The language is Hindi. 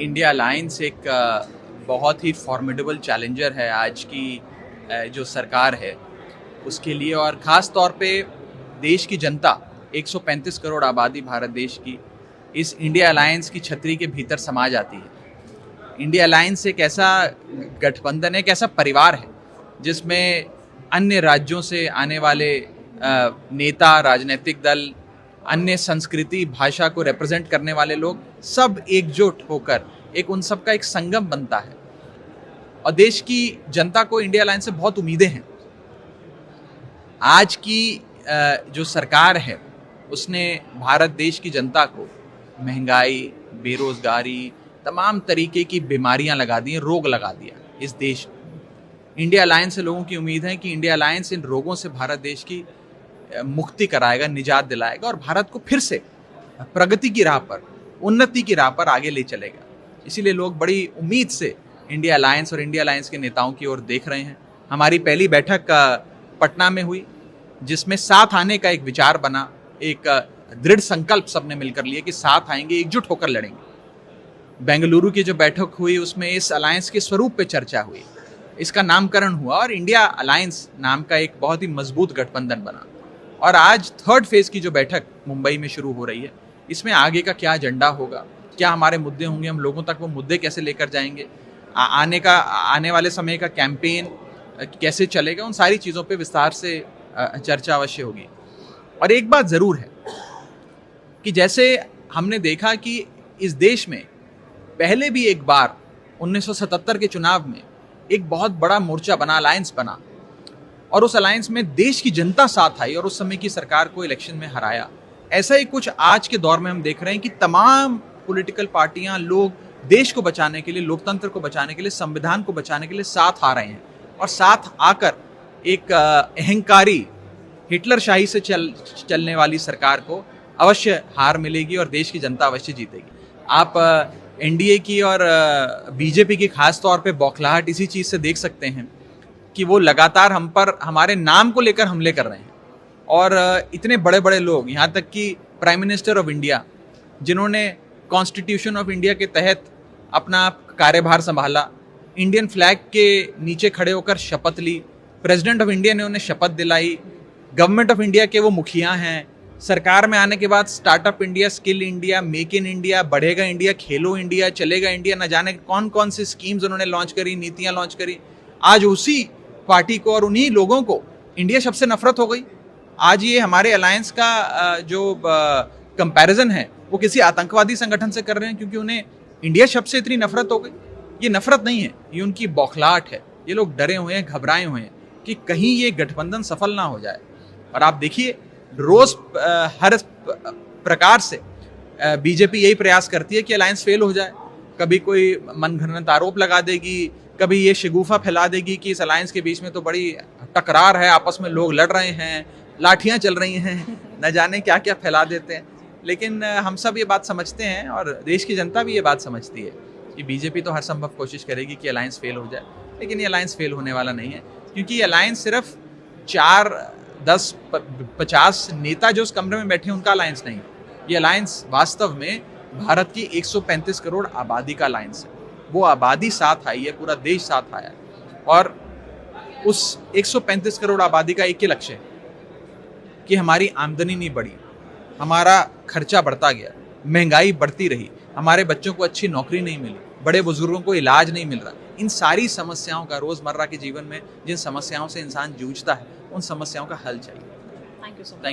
इंडिया अलायंस एक बहुत ही फॉर्मिडेबल चैलेंजर है आज की जो सरकार है उसके लिए, और ख़ास तौर पे देश की जनता 135 करोड़ आबादी भारत देश की इस इंडिया अलायंस की छतरी के भीतर समा जाती है। इंडिया अलायंस एक ऐसा गठबंधन है, एक ऐसा परिवार है जिसमें अन्य राज्यों से आने वाले नेता, राजनीतिक दल, अन्य संस्कृति, भाषा को रिप्रेजेंट करने वाले लोग सब एकजुट होकर एक उन सब का एक संगम बनता है। और देश की जनता को इंडिया अलायंस से बहुत उम्मीदें हैं। आज की जो सरकार है उसने भारत देश की जनता को महंगाई, बेरोजगारी, तमाम तरीके की बीमारियां लगा दी हैं, रोग लगा दिया इस देश में। इंडिया अलायंस से लोगों की उम्मीद है कि इंडिया अलायंस इन रोगों से भारत देश की मुक्ति कराएगा, निजात दिलाएगा और भारत को फिर से प्रगति की राह पर, उन्नति की राह पर आगे ले चलेगा। इसीलिए लोग बड़ी उम्मीद से इंडिया अलायंस और इंडिया अलायंस के नेताओं की ओर देख रहे हैं। हमारी पहली बैठक पटना में हुई जिसमें साथ आने का एक विचार बना, एक दृढ़ संकल्प सबने मिलकर लिया कि साथ आएंगे, एकजुट होकर लड़ेंगे। बेंगलुरु की जो बैठक हुई उसमें इस अलायंस के स्वरूप पे चर्चा हुई, इसका नामकरण हुआ और इंडिया अलायंस नाम का एक बहुत ही मजबूत गठबंधन बना। और आज थर्ड फेज की जो बैठक मुंबई में शुरू हो रही है, इसमें आगे का क्या एजेंडा होगा, क्या हमारे मुद्दे होंगे, हम लोगों तक वो मुद्दे कैसे लेकर जाएंगे, आने वाले समय का कैंपेन कैसे चलेगा, उन सारी चीज़ों पे विस्तार से चर्चा अवश्य होगी। और एक बात ज़रूर है कि जैसे हमने देखा कि इस देश में पहले भी एक बार 1977 के चुनाव में एक बहुत बड़ा मोर्चा बना, अलायंस बना, और उस अलायंस में देश की जनता साथ आई और उस समय की सरकार को इलेक्शन में हराया। ऐसा ही कुछ आज के दौर में हम देख रहे हैं कि तमाम पॉलिटिकल पार्टियां, लोग देश को बचाने के लिए, लोकतंत्र को बचाने के लिए, संविधान को बचाने के लिए साथ आ रहे हैं। और साथ आकर एक अहंकारी हिटलरशाही से चलने वाली सरकार को अवश्य हार मिलेगी और देश की जनता अवश्य जीतेगी। आप एनडीए की और बीजेपी की खास तौर पे बौखलाहट इसी चीज़ से देख सकते हैं कि वो लगातार हम पर, हमारे नाम को लेकर हमले कर रहे हैं। और इतने बड़े बड़े लोग, यहाँ तक कि प्राइम मिनिस्टर ऑफ इंडिया, जिन्होंने कॉन्स्टिट्यूशन ऑफ इंडिया के तहत अपना कार्यभार संभाला, इंडियन फ्लैग के नीचे खड़े होकर शपथ ली, प्रेसिडेंट ऑफ इंडिया ने उन्हें शपथ दिलाई, गवर्नमेंट ऑफ इंडिया के वो मुखिया हैं। सरकार में आने के बाद startup India, skill India, make in India, बढ़ेगा इंडिया, खेलो इंडिया, चलेगा इंडिया, न जाने कौन कौन सी स्कीम्स उन्होंने लॉन्च करी, नीतियाँ लॉन्च करी। आज उसी पार्टी को और उन्हीं लोगों को इंडिया शब्द से नफरत हो गई। आज ये हमारे अलायंस का जो कंपैरिजन है वो किसी आतंकवादी संगठन से कर रहे हैं क्योंकि उन्हें इंडिया शब्द से इतनी नफरत हो गई। ये नफरत नहीं है, ये उनकी बौखलाहट है। ये लोग डरे हुए हैं, घबराए हुए हैं कि कहीं ये गठबंधन सफल ना हो जाए। और आप देखिए रोज हर प्रकार से बीजेपी यही प्रयास करती है कि अलायंस फेल हो जाए। कभी कोई मनगढ़ंत आरोप लगा देगी, कभी ये शिगुफा फैला देगी कि इस अलायंस के बीच में तो बड़ी टकरार है, आपस में लोग लड़ रहे हैं, लाठियां चल रही हैं, न जाने क्या क्या फैला देते हैं। लेकिन हम सब ये बात समझते हैं और देश की जनता भी ये बात समझती है कि बीजेपी तो हर संभव कोशिश करेगी कि अलायंस फेल हो जाए, लेकिन ये अलायंस फेल होने वाला नहीं है। क्योंकि ये अलायंस सिर्फ 4, 10, 50 नेता जो उस कमरे में बैठे हैं उनका अलायंस नहीं है। ये अलायंस वास्तव में भारत की 135 करोड़ आबादी का अलायंस है। वो आबादी साथ आई है, पूरा देश साथ आया। और उस 135 करोड़ आबादी का एक ही लक्ष्य है कि हमारी आमदनी नहीं बढ़ी, हमारा खर्चा बढ़ता गया, महंगाई बढ़ती रही, हमारे बच्चों को अच्छी नौकरी नहीं मिली, बड़े बुजुर्गों को इलाज नहीं मिल रहा। इन सारी समस्याओं का, रोजमर्रा के जीवन में जिन समस्याओं से इंसान जूझता है, उन समस्याओं का हल चाहिए। Thank you so much.